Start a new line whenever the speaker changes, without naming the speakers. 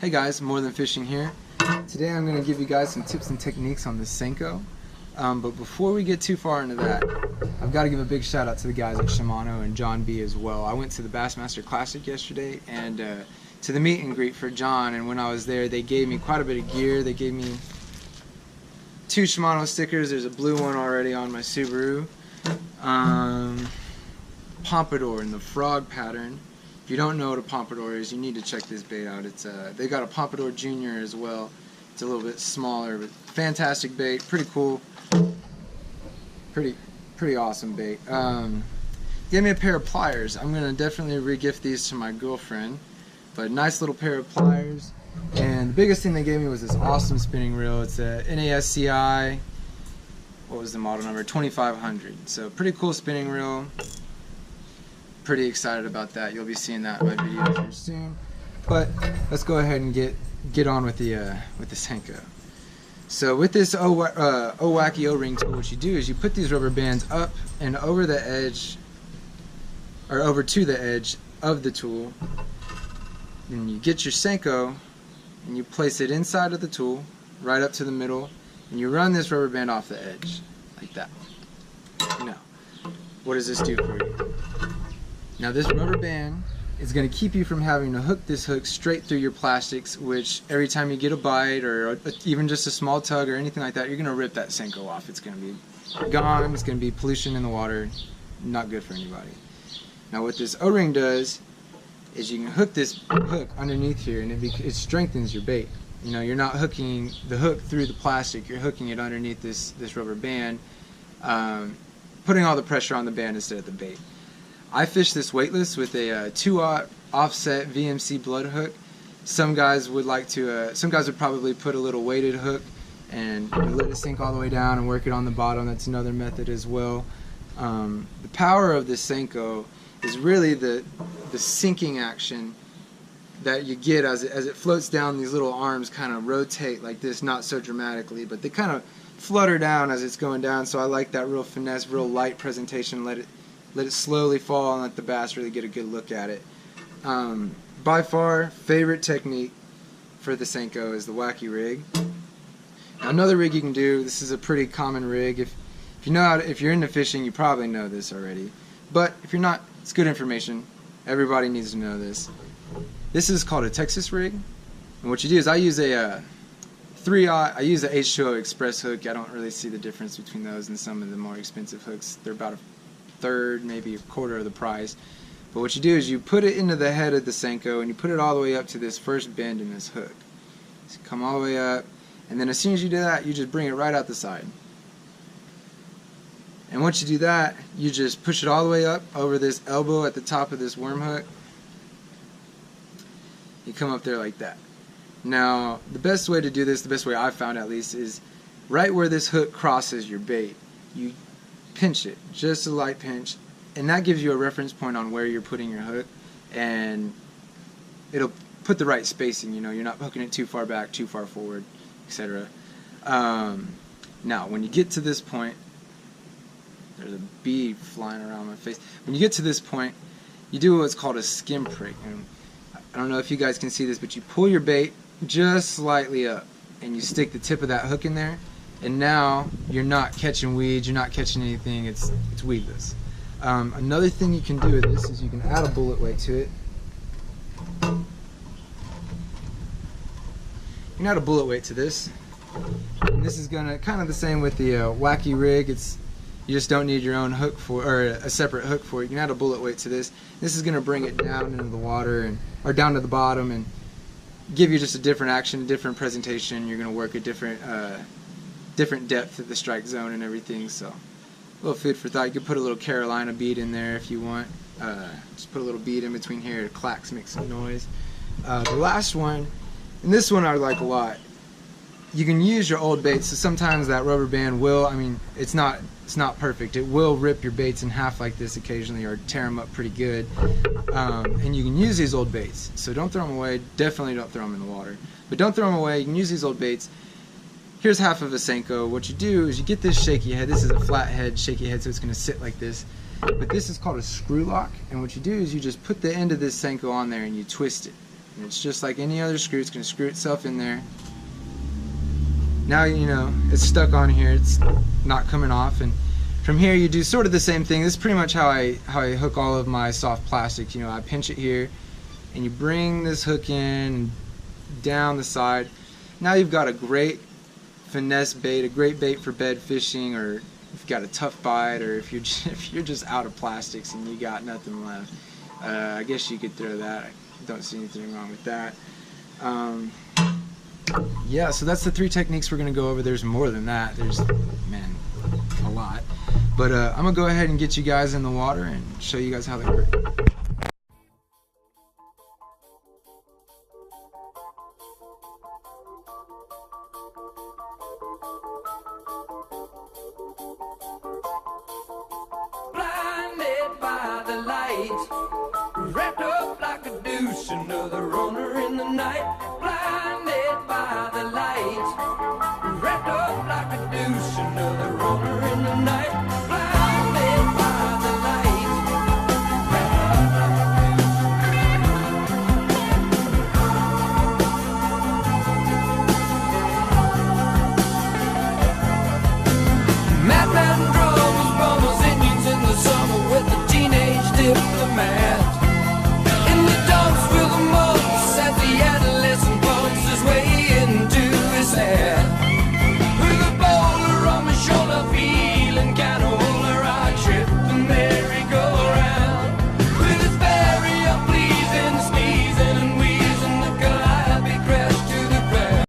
Hey guys, More Than Fishing here. Today I'm going to give you guys some tips and techniques on the Senko. But before we get too far into that, I've got to give a big shout out to the guys at Shimano and John B as well. I went to the Bassmaster Classic yesterday and to the meet and greet for John, and when I was there they gave me quite a bit of gear. They gave me 2 Shimano stickers. There's a blue one already on my Subaru. Pompador in the frog pattern. If you don't know what a Pompador is, you need to check this bait out. It's they got a Pompador Junior as well. It's a little bit smaller, but fantastic bait, pretty cool, pretty awesome bait. Gave me a pair of pliers. I'm gonna definitely re-gift these to my girlfriend. But nice little pair of pliers. And the biggest thing they gave me was this awesome spinning reel. It's a Nasci. What was the model number? 2500. So pretty cool spinning reel. Pretty excited about that. You'll be seeing that in my video here soon. But let's go ahead and get on with the Senko. So with this Wacky O-ring tool, what you do is you put these rubber bands up and over the edge, or over to the edge of the tool. And you get your Senko and you place it inside of the tool, right up to the middle, and you run this rubber band off the edge, like that. Now, what does this do for you? Now this rubber band is going to keep you from having to hook this hook straight through your plastics, which every time you get a bite or even just a small tug or anything like that, you're going to rip that Senko off. It's going to be gone, it's going to be pollution in the water, not good for anybody. Now what this O-ring does is you can hook this hook underneath here, and it strengthens your bait. You know, you're not hooking the hook through the plastic, you're hooking it underneath this rubber band, putting all the pressure on the band instead of the bait. I fish this weightless with a 2/0 offset VMC blood hook. Some guys would probably put a little weighted hook and let it sink all the way down and work it on the bottom. That's another method as well. The power of this Senko is really the sinking action that you get as it floats down. These little arms kind of rotate like this, not so dramatically, but they kind of flutter down as it's going down. So I like that real finesse, real light presentation. Let it slowly fall and let the bass really get a good look at it. By far, favorite technique for the Senko is the Wacky Rig. Now, another rig you can do, this is a pretty common rig. If you're into fishing, you probably know this already. But if you're not, it's good information. Everybody needs to know this. This is called a Texas rig. And what you do is I use a 3/0. I use a H2O Express hook. I don't really see the difference between those and some of the more expensive hooks. They're about a third, maybe a quarter of the price. But what you do is you put it into the head of the Senko and you put it all the way up to this first bend in this hook. So come all the way up, and then as soon as you do that, you just bring it right out the side. And once you do that, you just push it all the way up over this elbow at the top of this worm hook. You come up there like that. Now, the best way to do this, the best way I've found at least, is right where this hook crosses your bait. You pinch it, just a light pinch, and that gives you a reference point on where you're putting your hook, and it'll put the right spacing. You know, you're not hooking it too far back, too far forward, etc. Now, when you get to this point, there's a bee flying around my face. When you get to this point, you do what's called a skim prick. And I don't know if you guys can see this, but you pull your bait just slightly up, and you stick the tip of that hook in there. And now you're not catching weeds, you're not catching anything, it's weedless. Another thing you can do with this is you can add a bullet weight to it. You can add a bullet weight to this. And this is gonna kind of the same with the Wacky Rig. You just don't need your own hook or a separate hook for it. You can add a bullet weight to this. This is gonna bring it down into the water or down to the bottom and give you just a different action, a different presentation. You're gonna work a different depth of the strike zone and everything. So a little food for thought. You could put a little Carolina bead in there if you want. Just put a little bead in between here. It clacks, makes some noise. The last one, and this one I like a lot. You can use your old baits. So sometimes that rubber band will, I mean, it's not perfect. It will rip your baits in half like this occasionally, or tear them up pretty good. And you can use these old baits. So don't throw them away. Definitely don't throw them in the water. But don't throw them away. You can use these old baits. here's half of a Senko. What you do is you get this shaky head. This is a flat head, shaky head, so it's going to sit like this. But this is called a screw lock, and what you do is you just put the end of this Senko on there and you twist it. And it's just like any other screw. It's going to screw itself in there. Now you know it's stuck on here. It's not coming off, and from here you do sort of the same thing. This is pretty much how I hook all of my soft plastics. You know, I pinch it here, and you bring this hook in down the side. Now you've got a great finesse bait, a great bait for bed fishing, or if you've got a tough bite, or if you're just out of plastics and you got nothing left. I guess you could throw that. I don't see anything wrong with that. Yeah, so that's the 3 techniques we're going to go over. There's more than that. There's, man, a lot. But I'm going to go ahead and get you guys in the water and show you guys how they work.
Blinded by the light, wrapped up like a douche, another runner in the night.